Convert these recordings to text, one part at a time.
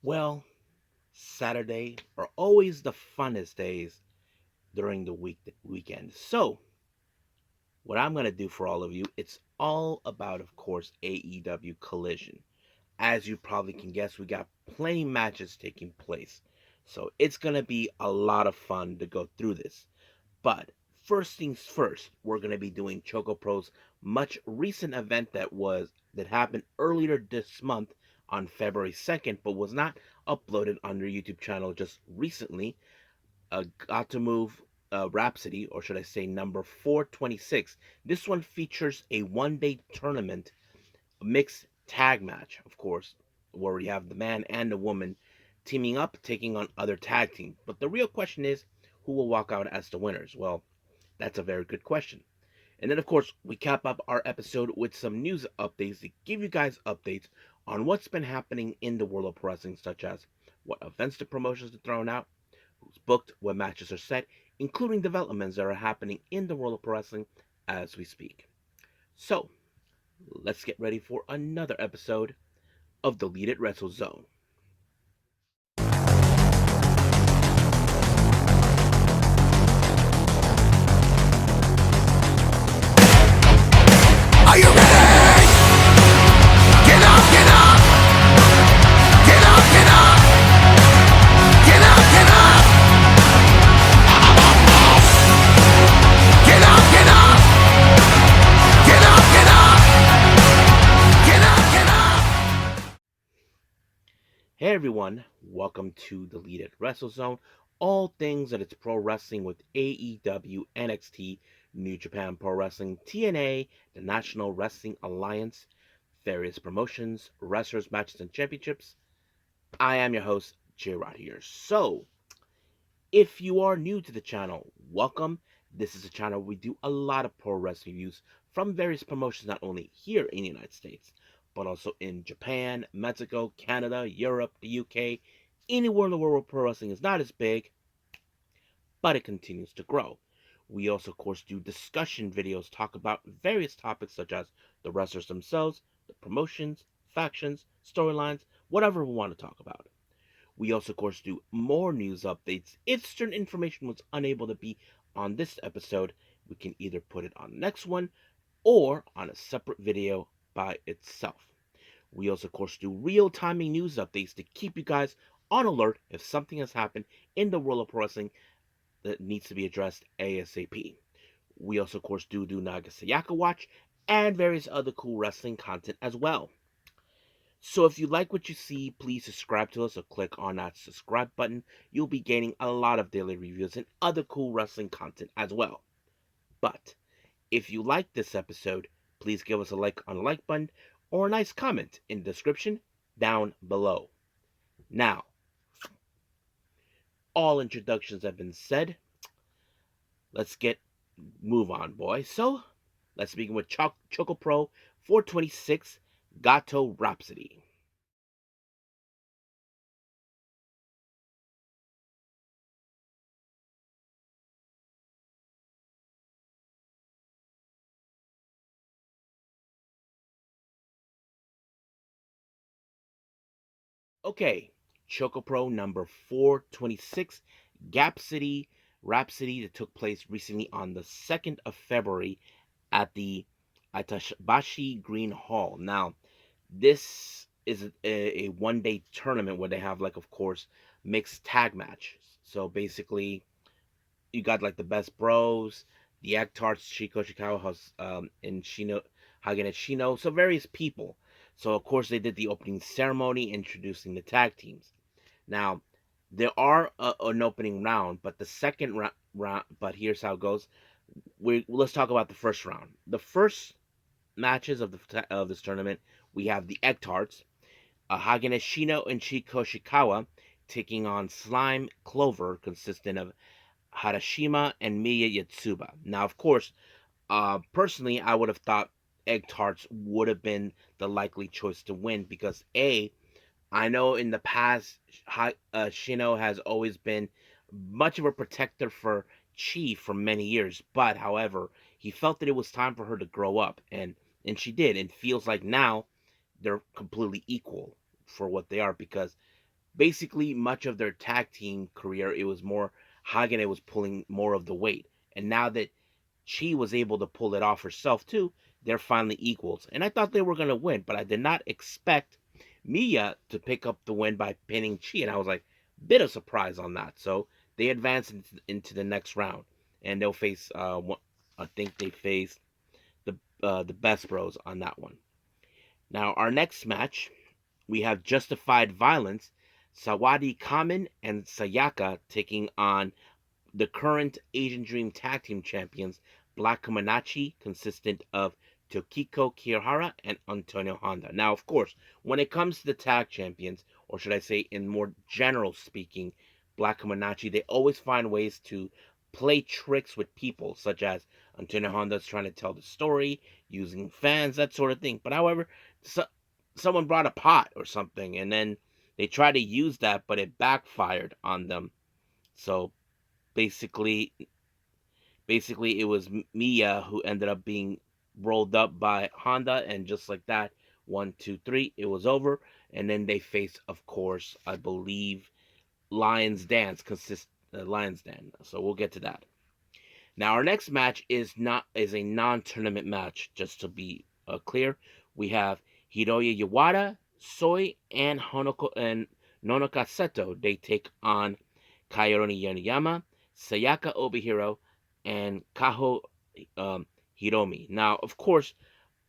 Well, Saturday are always the funnest days during the weekend. So, what I'm going to do for all of you, it's all about, of course, AEW Collision. As you probably can guess, we got plenty matches taking place. So, it's going to be a lot of fun to go through this. But first things first, we're going to be doing ChocoPro's much recent event that happened earlier this month on February 2nd, but was not uploaded on their YouTube channel just recently. Gatoh Rhapsody, or should I say number 426. This one features a one-day tournament, mixed tag match, of course, where you have the man and the woman teaming up, taking on other tag teams. But the real question is, who will walk out as the winners? Well, that's a very good question. And then, of course, we cap up our episode with some news updates to give you guys updates on what's been happening in the world of pro wrestling, such as what events the promotions are throwing out, who's booked, what matches are set, including developments that are happening in the world of pro wrestling as we speak. So, let's get ready for another episode of Deleted Wrestle Zone. Are you ready? Get up, get up! Get up, get up! Get up, get up! Get up, get up! Get up, get up! Get up, get up! Hey everyone, welcome to Deleted Wrestle Zone. All things that it's pro wrestling with AEW, NXT, New Japan Pro Wrestling, TNA, the National Wrestling Alliance, various promotions, wrestlers, matches, and championships. I am your host, J Rod here. So, if you are new to the channel, welcome. This is a channel where we do a lot of pro wrestling reviews from various promotions, not only here in the United States, but also in Japan, Mexico, Canada, Europe, the UK, anywhere in the world where pro wrestling is not as big, but it continues to grow. We also, of course, do discussion videos, talk about various topics such as the wrestlers themselves, the promotions, factions, storylines, whatever we want to talk about. We also, of course, do more news updates. If certain information was unable to be on this episode, we can either put it on the next one or on a separate video by itself. We also, of course, do real timing news updates to keep you guys on alert if something has happened in the world of pro wrestling that needs to be addressed ASAP. We also, of course, do Naga Sayaka Watch and various other cool wrestling content as well. So if you like what you see, please subscribe to us or click on that subscribe button. You'll be gaining a lot of daily reviews and other cool wrestling content as well. But if you like this episode, please give us a like on the like button or a nice comment in the description down below. Now, all introductions have been said. Let's move on, boy. So, let's begin with ChocoPro 426 Gatoh Rhapsody. Okay, ChocoPro number 426, Gap City Rhapsody, that took place recently on the 2nd of February at the Itabashi Green Hall. Now, this is a one-day tournament where they have, like, of course, mixed tag matches. So basically, you got like the best bros, the Actarts, Chico Chicago House, and Shino Hagen and Shino, so various people. So of course they did the opening ceremony introducing the tag teams. Now there are an opening round, but the second round. But here's how it goes. Let's talk about the first round. The first matches of this tournament, we have the Ectarts, Hagane Shino and Chico Shikawa taking on Slime Clover, consisting of Harashima and Miya Yatsuba. Now, of course, personally, I would have thought Egg Tarts would have been the likely choice to win because I know in the past, Shino has always been much of a protector for Chi for many years, but however, he felt that it was time for her to grow up, and she did, and feels like now they're completely equal for what they are because basically much of their tag team career, it was more Hagane was pulling more of the weight. And now that she was able to pull it off herself too, they're finally equals. And I thought they were going to win, but I did not expect Mia to pick up the win by pinning Chi. And I was like, bit of surprise on that. So they advance into the next round. And they'll face, I think they face the Best Bros on that one. Now, our next match, we have Justified Violence, Sawadi Kamen and Sayaka taking on the current Asian Dream Tag Team Champions, Black Kamanachi, consistent of Tokiko Kirihara and Antonio Honda. Now, of course, when it comes to the tag champions, or should I say, in more general speaking, Black Kamanachi, they always find ways to play tricks with people, such as Antonio Honda's trying to tell the story, using fans, that sort of thing. But however, someone brought a pot or something, and then they tried to use that, but it backfired on them. So basically basically it was Mia who ended up being rolled up by Honda, and just like that, 1, 2, 3, it was over. And then they face, of course, I believe Lions Dan. So we'll get to that. Now our next match is a non-tournament match. Just to be clear, we have Hiroya Yawada, Soy, and Honoko and Nonoka Seto. They take on Kaironi Yanayama, Sayaka Obihiro, and Kaho um, Hiromi. Now, of course,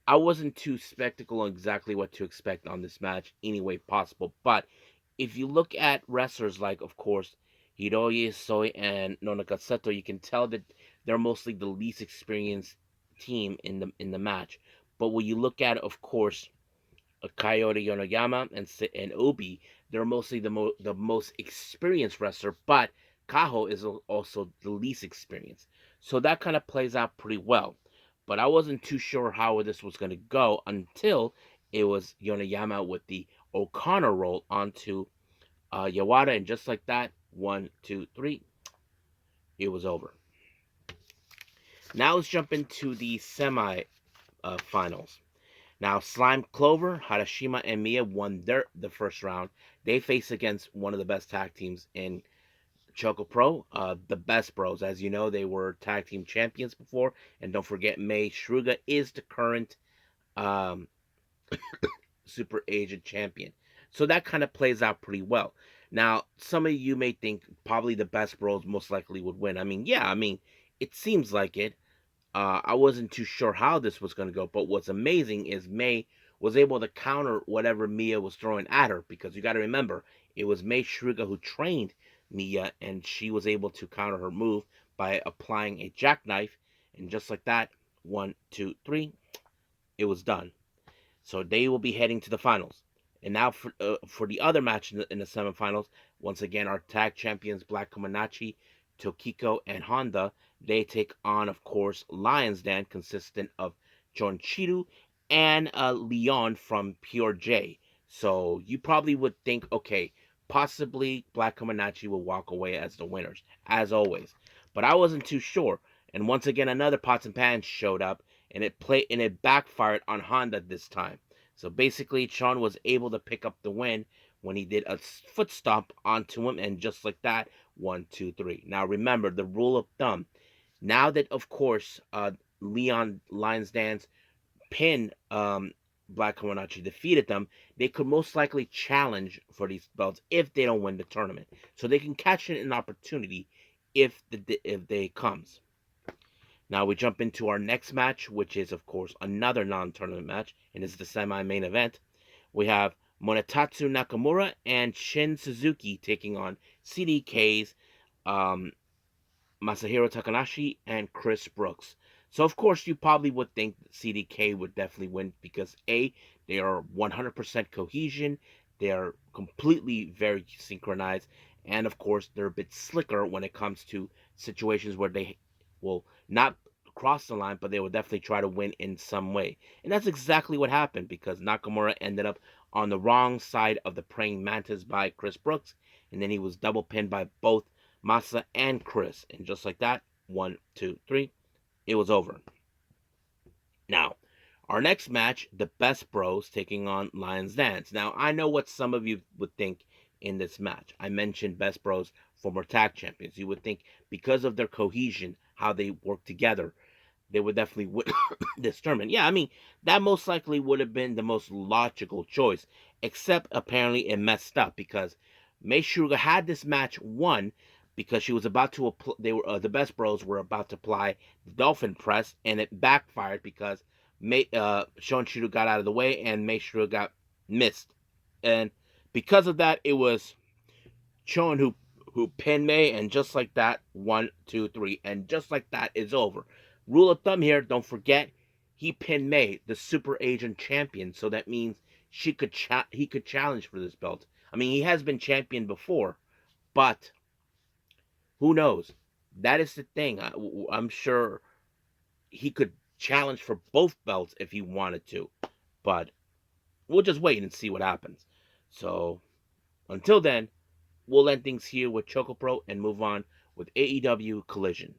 I wasn't too spectacle on exactly what to expect on this match any way possible, but if you look at wrestlers like, of course, Hiroya, Soy, and Nonaka Seto, you can tell that they're mostly the least experienced team in the match. But when you look at, of course, Coyote Yonoyama and Obi, they're mostly the most experienced wrestler, but Kaho is also the least experienced. So that kind of plays out pretty well. But I wasn't too sure how this was going to go until it was Yonoyama with the O'Connor roll onto Yawada, and just like that, 1, 2, 3, it was over. Now let's jump into the semi finals. Now, Slime Clover, Harashima, and Mia won the first round. They face against one of the best tag teams in ChocoPro, the Best Bros. As you know, they were tag team champions before. And don't forget, Mai Sakurai is the current um, Super Agent champion. So that kind of plays out pretty well. Now, some of you may think probably the Best Bros most likely would win. I mean, yeah, it seems like it. I wasn't too sure how this was going to go, but what's amazing is May was able to counter whatever Mia was throwing at her, because you got to remember, it was Mai Sakurai who trained Mia, and she was able to counter her move by applying a jackknife, and just like that, 1, 2, 3, it was done. So they will be heading to the finals. And now for the other match in the semifinals, once again, our tag champions Black Komanachi, Tokiko, and Honda, they take on, of course, Lions Den, consistent of Jonchiru and Leon from Pure J. So you probably would think, okay, possibly Black Komanachi will walk away as the winners, as always. But I wasn't too sure. And once again, another pots and pans showed up, and it backfired on Honda this time. So basically, Sean was able to pick up the win when he did a foot stomp onto him, and just like that, 1, 2, 3. Now remember the rule of thumb. Now that, of course, Leon Lions Dance pinned Black Kawanachi, defeated them, they could most likely challenge for these belts if they don't win the tournament. So they can catch an opportunity if they comes. Now we jump into our next match, which is, of course, another non-tournament match, and is the semi-main event. We have Monetatsu Nakamura and Shin Suzuki taking on CDK's um, Masahiro Takanashi and Chris Brooks. So, of course, you probably would think CDK would definitely win because A, they are 100% cohesion, they are completely very synchronized, and of course, they're a bit slicker when it comes to situations where they will not cross the line, but they will definitely try to win in some way. And that's exactly what happened, because Nakamura ended up on the wrong side of the praying mantis by Chris Brooks, and then he was double pinned by both Masa and Chris. And just like that, 1, 2, 3, it was over. Now, our next match, the Best Bros taking on Lions Dance. Now, I know what some of you would think in this match. I mentioned Best Bros, former tag champions. You would think because of their cohesion, how they work together, they would definitely win this tournament. Yeah, I mean, that most likely would have been the most logical choice, except apparently it messed up because Mei Sugar had this match won because she was about to they were the Best Bros were about to apply the Dolphin Press, and it backfired because Sean Shooter got out of the way and Mei Sugar got missed, and because of that, it was Chon who pinned May, and just like that, 1, 2, 3, and just like that is over. Rule of thumb here: don't forget, he pinned May, the Super Agent champion, so that means he could challenge for this belt. I mean, he has been champion before, but who knows? That is the thing. I'm sure he could challenge for both belts if he wanted to, but we'll just wait and see what happens. So until then, we'll end things here with ChocoPro and move on with AEW Collision.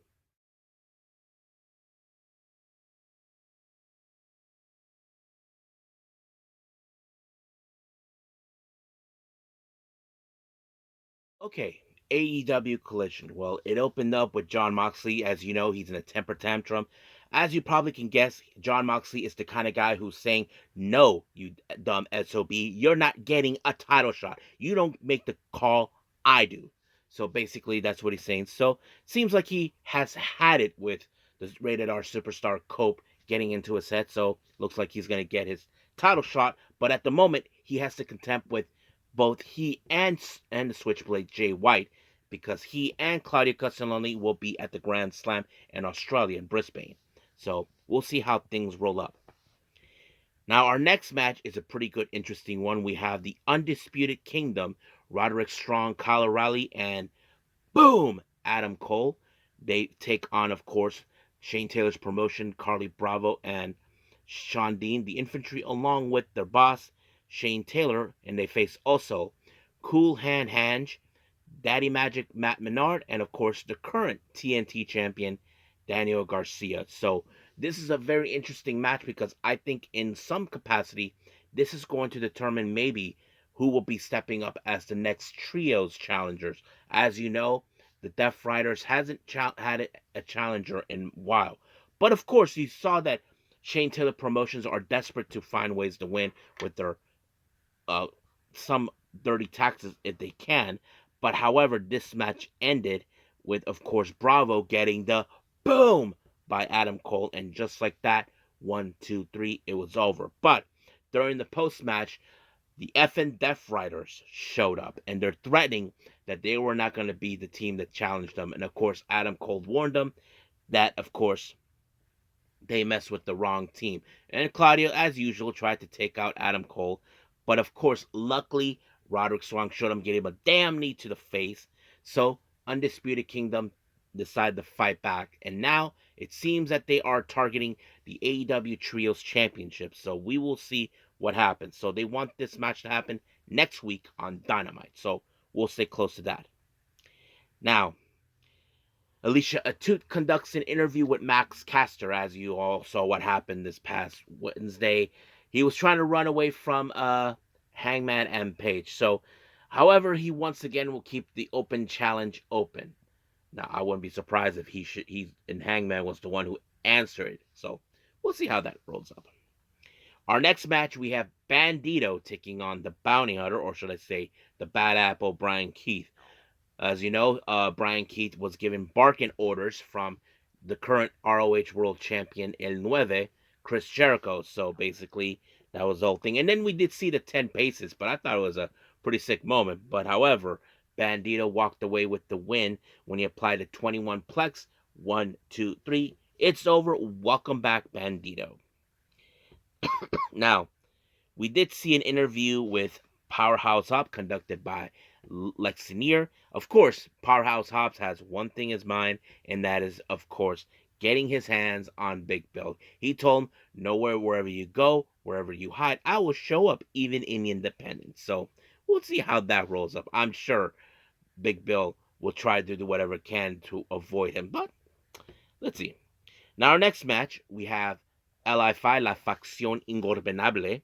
Okay, AEW Collision. Well, it opened up with Jon Moxley. As you know, he's in a temper tantrum. As you probably can guess, Jon Moxley is the kind of guy who's saying, "No, you dumb SOB, you're not getting a title shot. You don't make the call, I do." So basically, that's what he's saying. So seems like he has had it with the rated R superstar Cope getting into his head. So looks like he's gonna get his title shot. But at the moment, he has to contend with both he and the Switchblade Jay White because he and Claudio Castellani will be at the Grand Slam in Australia in Brisbane. So we'll see how things roll up. Now our next match is a pretty good, interesting one. We have the Undisputed Kingdom, Roderick Strong, Kyle O'Reilly, and boom, Adam Cole. They take on, of course, Shane Taylor's promotion, Carly Bravo and Sean Dean, the infantry, along with their boss, Shane Taylor, and they face also Cool Hand Hange, Daddy Magic Matt Menard, and of course the current TNT champion, Daniel Garcia. So this is a very interesting match because I think in some capacity, this is going to determine maybe who will be stepping up as the next trios challengers. As you know, the Death Riders hasn't had a challenger in a while. But of course, you saw that Shane Taylor Promotions are desperate to find ways to win with their uh, some dirty taxes if they can. But however, this match ended with, of course, Bravo getting the boom by Adam Cole, and just like that, 1, 2, 3, it was over. But during the post match, the effing Death Riders showed up, and they're threatening that they were not going to be the team that challenged them. And of course, Adam Cole warned them that, of course, they messed with the wrong team. And Claudio, as usual, tried to take out Adam Cole. But of course, luckily, Roderick Strong showed him getting a damn knee to the face. So, Undisputed Kingdom decided to fight back. And now, it seems that they are targeting the AEW Trios Championship. So, we will see what happens. So, they want this match to happen next week on Dynamite. So, we'll stay close to that. Now, Alicia Atout conducts an interview with Max Caster, as you all saw what happened this past Wednesday. He was trying to run away from Hangman and Page. So, however, he once again will keep the open challenge open. Now, I wouldn't be surprised if he and Hangman was the one who answered it. So, we'll see how that rolls up. Our next match, we have Bandito taking on the Bounty Hunter, or should I say, the Bad Apple Brian Keith. As you know, Brian Keith was given barking orders from the current ROH World Champion El Nueve, Chris Jericho. So basically, that was the whole thing. And then we did see the 10 paces, but I thought it was a pretty sick moment. But however, Bandito walked away with the win when he applied the 21 plex. 1, 2, 3. It's over. Welcome back, Bandito. Now, we did see an interview with Powerhouse Hobbs conducted by Lexinier. Of course, Powerhouse Hobbs has one thing in his mind, and that is, of course, getting his hands on Big Bill. He told him, nowhere, wherever you go, wherever you hide, I will show up, even in the independence. So we'll see how that rolls up. I'm sure Big Bill will try to do whatever it can to avoid him, but let's see. Now, our next match, we have LI5, La Facción Ingobernable,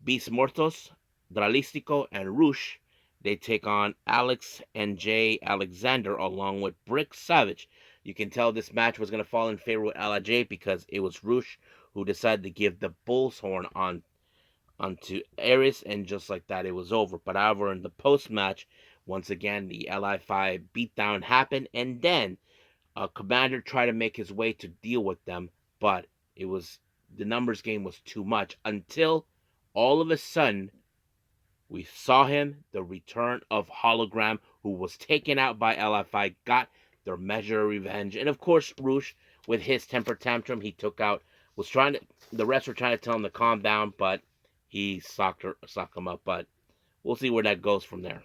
Beast Mortos, Dralístico, and Rush. They take on Alex and Jay Alexander along with Brick Savage. You can tell this match was going to fall in favor with LIJ because it was Roosh who decided to give the bull's horn onto Aries, and just like that, it was over. But however, in the post match, once again, the LI5 beatdown happened, and then Commander tried to make his way to deal with them, but it was the numbers game was too much until all of a sudden we saw him, the return of Hologram, who was taken out by LFI, got their measure of revenge. And of course, Roosh, with his temper tantrum, he took out, the rest were trying to tell him to calm down, but he socked him up. But we'll see where that goes from there.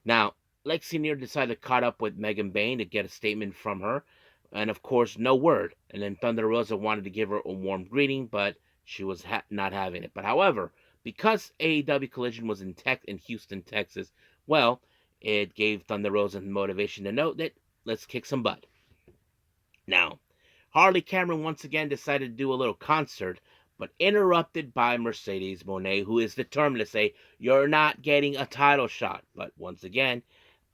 Now, Lexi Neer decided to caught up with Megan Bain to get a statement from her, and of course, no word. And then Thunder Rosa wanted to give her a warm greeting, but she was not having it. But however, because AEW Collision was in Houston, Texas, well, it gave Thunder Rosa motivation to note that let's kick some butt. Now, Harley Cameron once again decided to do a little concert, but interrupted by Mercedes Moné, who is determined to say, you're not getting a title shot. But once again,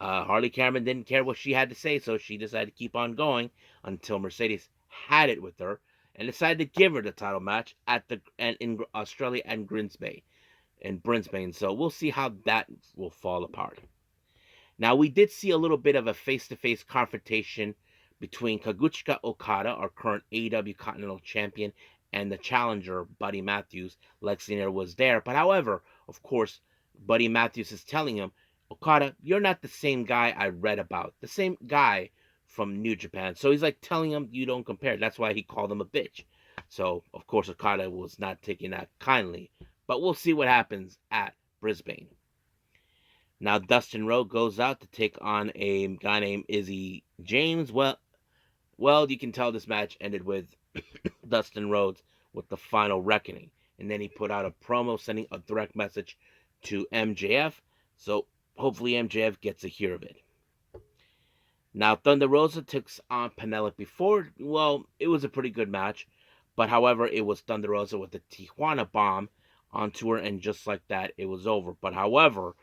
Harley Cameron didn't care what she had to say, so she decided to keep on going until Mercedes had it with her and decided to give her the title match in Australia and Brisbane. So we'll see how that will fall apart. Now, we did see a little bit of a face-to-face confrontation between Kazuchika Okada, our current AEW Continental Champion, and the challenger, Buddy Matthews. Lexi Nair was there. But however, of course, Buddy Matthews is telling him, Okada, you're not the same guy I read about. The same guy from New Japan. So he's like telling him you don't compare. That's why he called him a bitch. So, of course, Okada was not taking that kindly. But we'll see what happens at Brisbane. Now, Dustin Rhodes goes out to take on a guy named Izzy James. Well, you can tell this match ended with Dustin Rhodes with the final reckoning. And then he put out a promo sending a direct message to MJF. So hopefully MJF gets to hear of it. Now, Thunder Rosa takes on Penelope Ford. Well, it was a pretty good match. But however, it was Thunder Rosa with the Tijuana bomb onto her. And just like that, it was over. But however,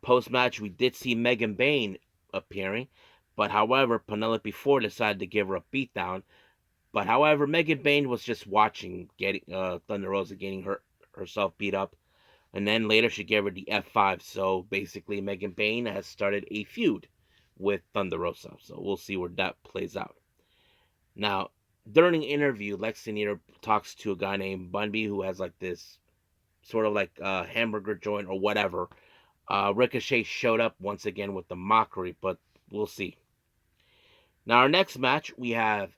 post-match, we did see Megan Bain appearing. But however, Penelope Ford decided to give her a beatdown. But however, Megan Bain was just watching Thunder Rosa getting herself beat up. And then later she gave her the F5. So basically, Megan Bain has started a feud with Thunder Rosa. So we'll see where that plays out. Now, during an interview, Lexi Nair talks to a guy named Bunby who has like this sort of like hamburger joint or whatever. Ricochet showed up once again with the mockery, but we'll see. Now, our next match, we have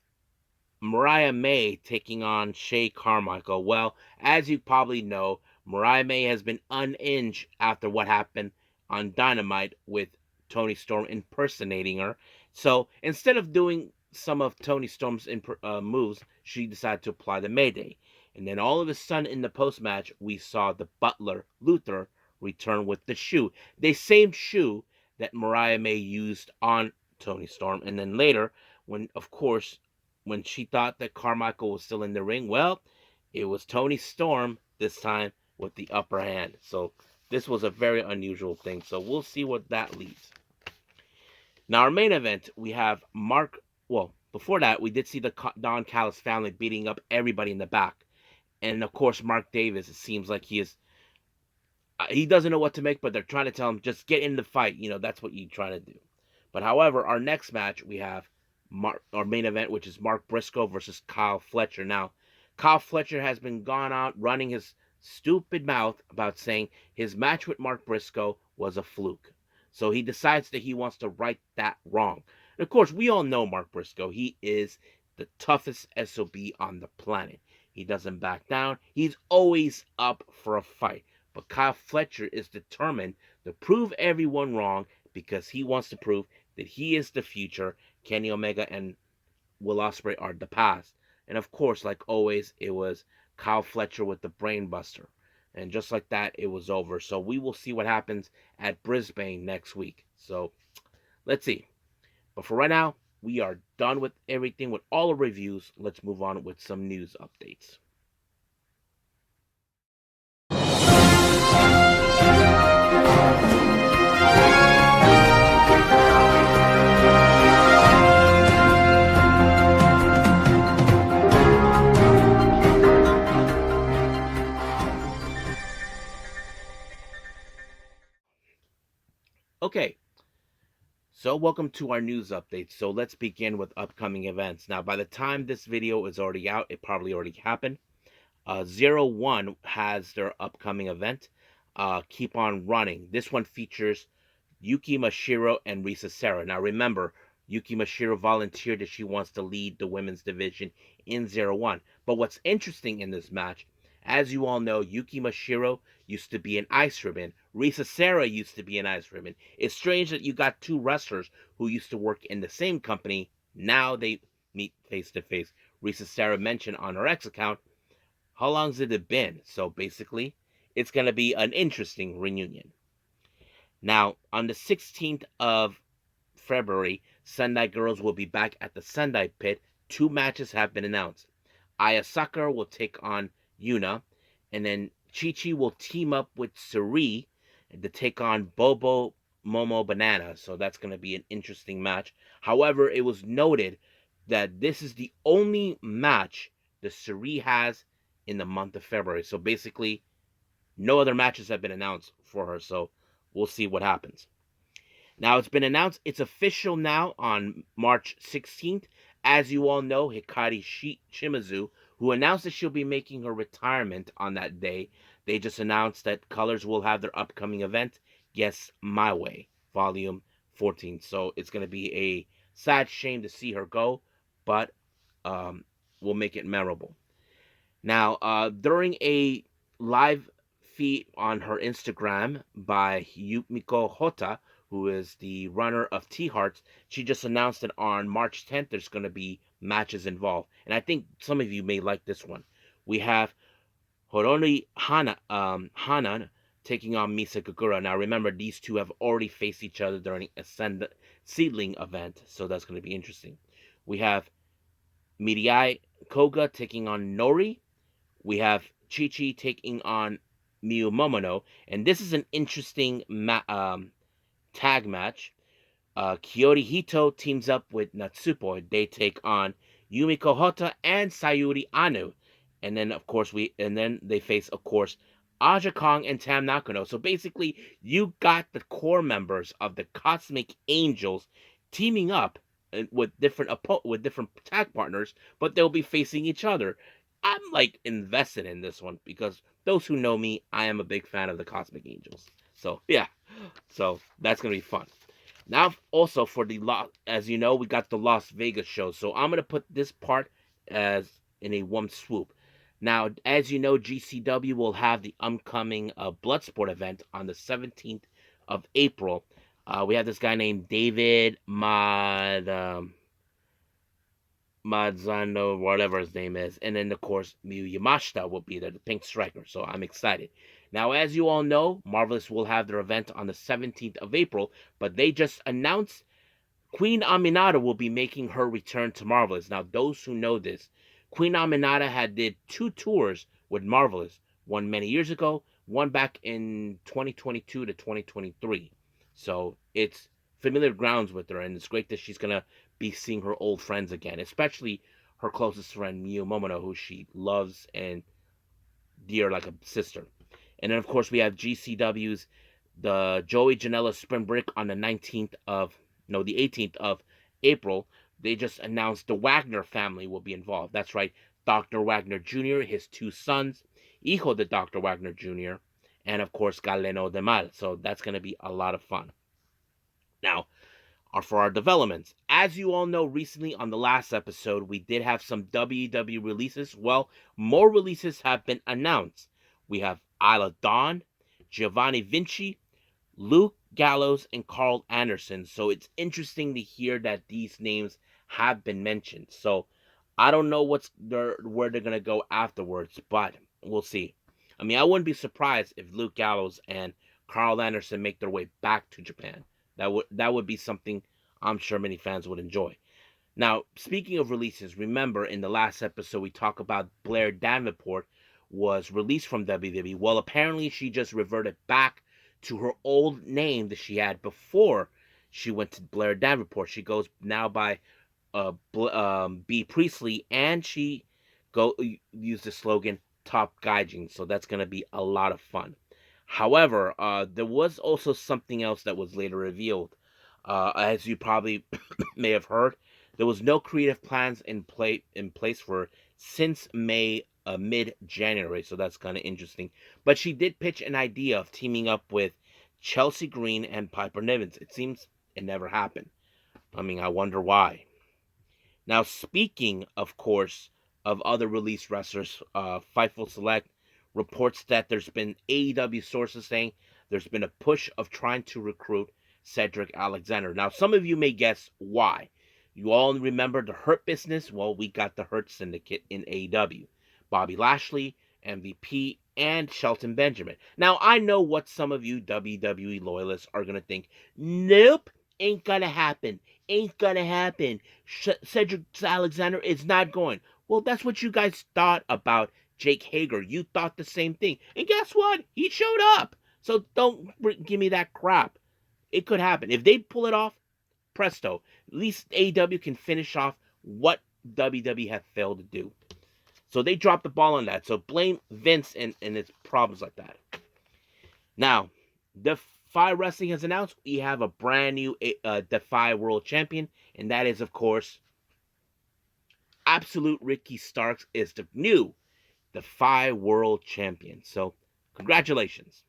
Mariah May taking on Shay Carmichael. Well, as you probably know, Mariah May has been unhinged after what happened on Dynamite with Toni Storm impersonating her. So instead of doing some of Toni Storm's moves, she decided to apply the Mayday. And then all of a sudden in the post-match, we saw the butler, Luther, return with the shoe. The same shoe that Mariah May used on Toni Storm. And then later, when she thought that Carmichael was still in the ring, well, it was Toni Storm this time with the upper hand. So this was a very unusual thing. So we'll see what that leads. Now, our main event, we have before that, we did see the Don Callis family beating up everybody in the back. And of course, Mark Davis, it seems like he doesn't know what to make, but they're trying to tell him, just get in the fight. That's what you're trying to do. But however, our next match, we have our main event, which is Mark Briscoe versus Kyle Fletcher. Now, Kyle Fletcher has been gone out running his stupid mouth about saying his match with Mark Briscoe was a fluke. So he decides that he wants to right that wrong. And of course, we all know Mark Briscoe. He is the toughest SOB on the planet. He doesn't back down. He's always up for a fight. But Kyle Fletcher is determined to prove everyone wrong because he wants to prove that he is the future. Kenny Omega and Will Ospreay are the past. And of course, like always, it was Kyle Fletcher with the brainbuster. And just like that, it was over. So we will see what happens at Brisbane next week. So let's see. But for right now, we are done with everything, with all the reviews. Let's move on with some news updates. Okay, so welcome to our news update. So let's begin with upcoming events. Now, by the time this video is already out, it probably already happened. Zero One has their upcoming event. Keep on running. This one features Yuki Mashiro and Risa Serra. Now remember, Yuki Mashiro volunteered that she wants to lead the women's division in Zero One. But what's interesting in this match, as you all know, Yuki Mashiro used to be an Ice Ribbon. Risa Serra used to be an Ice Ribbon. It's strange that you got two wrestlers who used to work in the same company. Now they meet face to face. Risa Serra mentioned on her X account, how long's it been? So basically, it's going to be an interesting reunion. Now, on the 16th of February, Sendai Girls will be back at the Sendai Pit. Two matches have been announced. Aya Sakura will take on Yuna, and then Chi Chi will team up with Suri to take on Bobo Momo Banana. So that's going to be an interesting match. However, it was noted that this is the only match the Suri has in the month of February. So basically, no other matches have been announced for her. So we'll see what happens. Now it's been announced, it's official now on March 16th. As you all know, Hikari Shimizu, who announced that she'll be making her retirement on that day, they just announced that Colors will have their upcoming event, Yes, My Way, Volume 14. So it's going to be a sad shame to see her go, but um, we'll make it memorable. Now, during a live feed on her Instagram by Yumiko Hota, who is the runner of T Hearts, she just announced that on March 10th there's going to be matches involved. And I think some of you may like this one. We have Horoni Hanan taking on Misa Kagura. Now, remember, these two have already faced each other during a Seedling event, so that's going to be interesting. We have Mirai Koga taking on Nori. We have Chi Chi taking on Miyu Momono, and this is an interesting tag match. Kyoto Hito teams up with Natsupoi. They take on Yumiko Hota and Sayuri Anu, and then they face, of course, Aja Kong and Tam Nakano. So basically, you got the core members of the Cosmic Angels teaming up with different tag partners, but they'll be facing each other. I'm like invested in this one because those who know me, I am a big fan of the Cosmic Angels. So yeah, so that's gonna be fun. Now, also for as you know, we got the Las Vegas show. So I'm gonna put this part as in a one swoop. Now, as you know, GCW will have the upcoming Bloodsport event on the 17th of April. We have this guy named David Madzano, whatever his name is, and then of course Miyu Yamashita will be there, the Pink Striker. So I'm excited. Now, as you all know, Marvelous will have their event on the 17th of April, but they just announced Queen Aminata will be making her return to Marvelous. Now, those who know this, Queen Aminata had did two tours with Marvelous, one many years ago, one back in 2022 to 2023. So it's familiar grounds with her, and it's great that she's gonna be seeing her old friends again, especially her closest friend Miyu Momono, who she loves and dear like a sister. And then of course we have GCW's the Joey Janela Spring Break on the 19th of no the 18th of April. They just announced the Wagner family will be involved. That's right, Dr. Wagner Jr., his two sons, Hijo de Dr. Wagner Jr., and of course Galeno de Mal. So that's going to be a lot of fun. Now, are for our developments. As you all know, recently on the last episode, we did have some WWE releases. Well, more releases have been announced. We have Isla Dawn, Giovanni Vinci, Luke Gallows, and Carl Anderson. So it's interesting to hear that these names have been mentioned. So I don't know where they're gonna go afterwards, but we'll see. I mean, I wouldn't be surprised if Luke Gallows and Carl Anderson make their way back to Japan. That would be something I'm sure many fans would enjoy. Now, speaking of releases, remember in the last episode we talked about Blair Davenport was released from WWE. Well, apparently she just reverted back to her old name that she had before she went to Blair Davenport. She goes now by Bea Priestly, and she used the slogan Top Gaijin. So that's gonna be a lot of fun. However, there was also something else that was later revealed. As you probably may have heard, there was no creative plans in place for since May, mid January. So that's kind of interesting. But she did pitch an idea of teaming up with Chelsea Green and Piper Nivens. It seems it never happened. I mean, I wonder why. Now, speaking, of course, of other released wrestlers, Fightful Select reports that there's been AEW sources saying there's been a push of trying to recruit Cedric Alexander. Now, some of you may guess why. You all remember the Hurt Business? Well, we got the Hurt Syndicate in AEW. Bobby Lashley, MVP, and Shelton Benjamin. Now, I know what some of you WWE loyalists are going to think. Nope, ain't gonna happen. Ain't gonna happen. Cedric Alexander is not going. Well, that's what you guys thought about Jake Hager. You thought the same thing. And guess what? He showed up. So don't give me that crap. It could happen. If they pull it off, presto. At least AEW can finish off what WWE have failed to do. So they dropped the ball on that. So blame Vince and its problems like that. Now, DEFY Wrestling has announced we have a brand new DEFY World Champion, and that is, of course, Absolute Ricky Starks is the new DEFY World Champion. So, congratulations.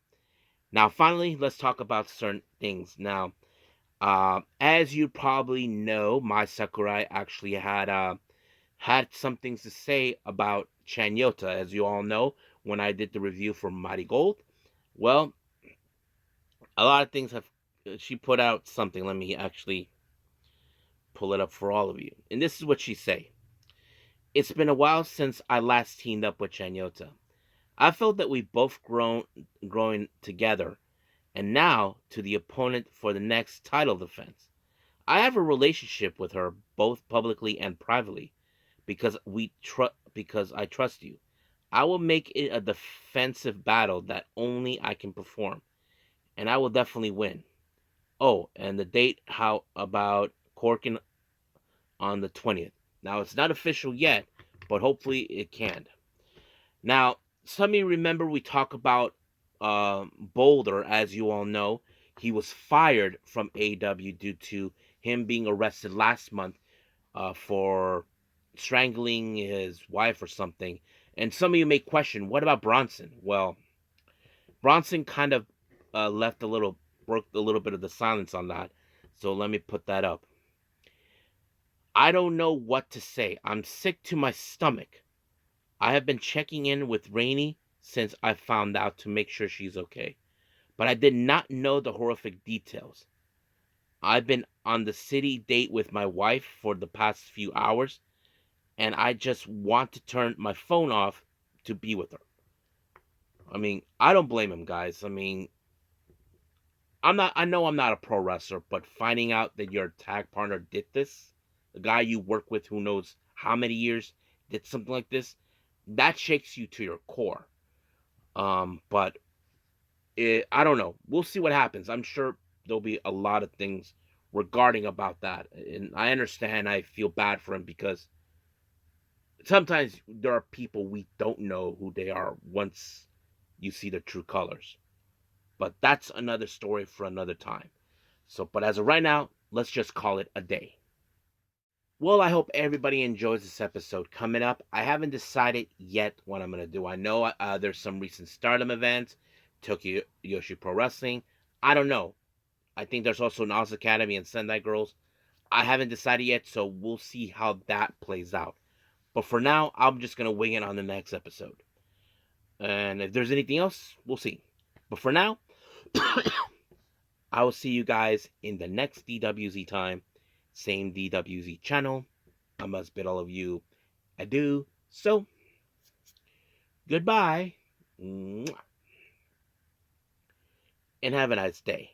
Now, finally, let's talk about certain things. Now, as you probably know, Mai Sakurai actually had some things to say about Chanyota, as you all know, when I did the review for Mighty Gold. Well, a lot of things have. She put out something. Let me actually pull it up for all of you. And this is what she say. It's been a while since I last teamed up with Chanyota. I felt that we both growing together, and now to the opponent for the next title defense. I have a relationship with her both publicly and privately because I trust you. I will make it a defensive battle that only I can perform, and I will definitely win. Oh, and the date, how about Corkin on the 20th? Now, it's not official yet, but hopefully it can. Now, some of you remember we talk about Boulder, as you all know. He was fired from AEW due to him being arrested last month for strangling his wife or something. And some of you may question, what about Bronson? Well, Bronson kind of broke a little bit of the silence on that. So let me put that up. I don't know what to say. I'm sick to my stomach. I have been checking in with Rainey since I found out to make sure she's okay. But I did not know the horrific details. I've been on the city date with my wife for the past few hours, and I just want to turn my phone off to be with her. I mean, I don't blame him, guys. I mean, I know I'm not a pro wrestler, but finding out that your tag partner did this, the guy you work with who knows how many years did something like this, that shakes you to your core. But I don't know. We'll see what happens. I'm sure there'll be a lot of things regarding about that. And I understand I feel bad for him because sometimes there are people we don't know who they are once you see their true colors. But that's another story for another time. So, but as of right now, let's just call it a day. Well, I hope everybody enjoys this episode. Coming up, I haven't decided yet what I'm going to do. I know there's some recent Stardom events, Tokyo Yoshi Pro Wrestling. I don't know. I think there's also an Oz Academy and Sendai Girls. I haven't decided yet, so we'll see how that plays out. But for now, I'm just going to wing it on the next episode. And if there's anything else, we'll see. But for now, I will see you guys in the next DWZ time. Same DWZ channel. I must bid all of you adieu. So, goodbye. And have a nice day.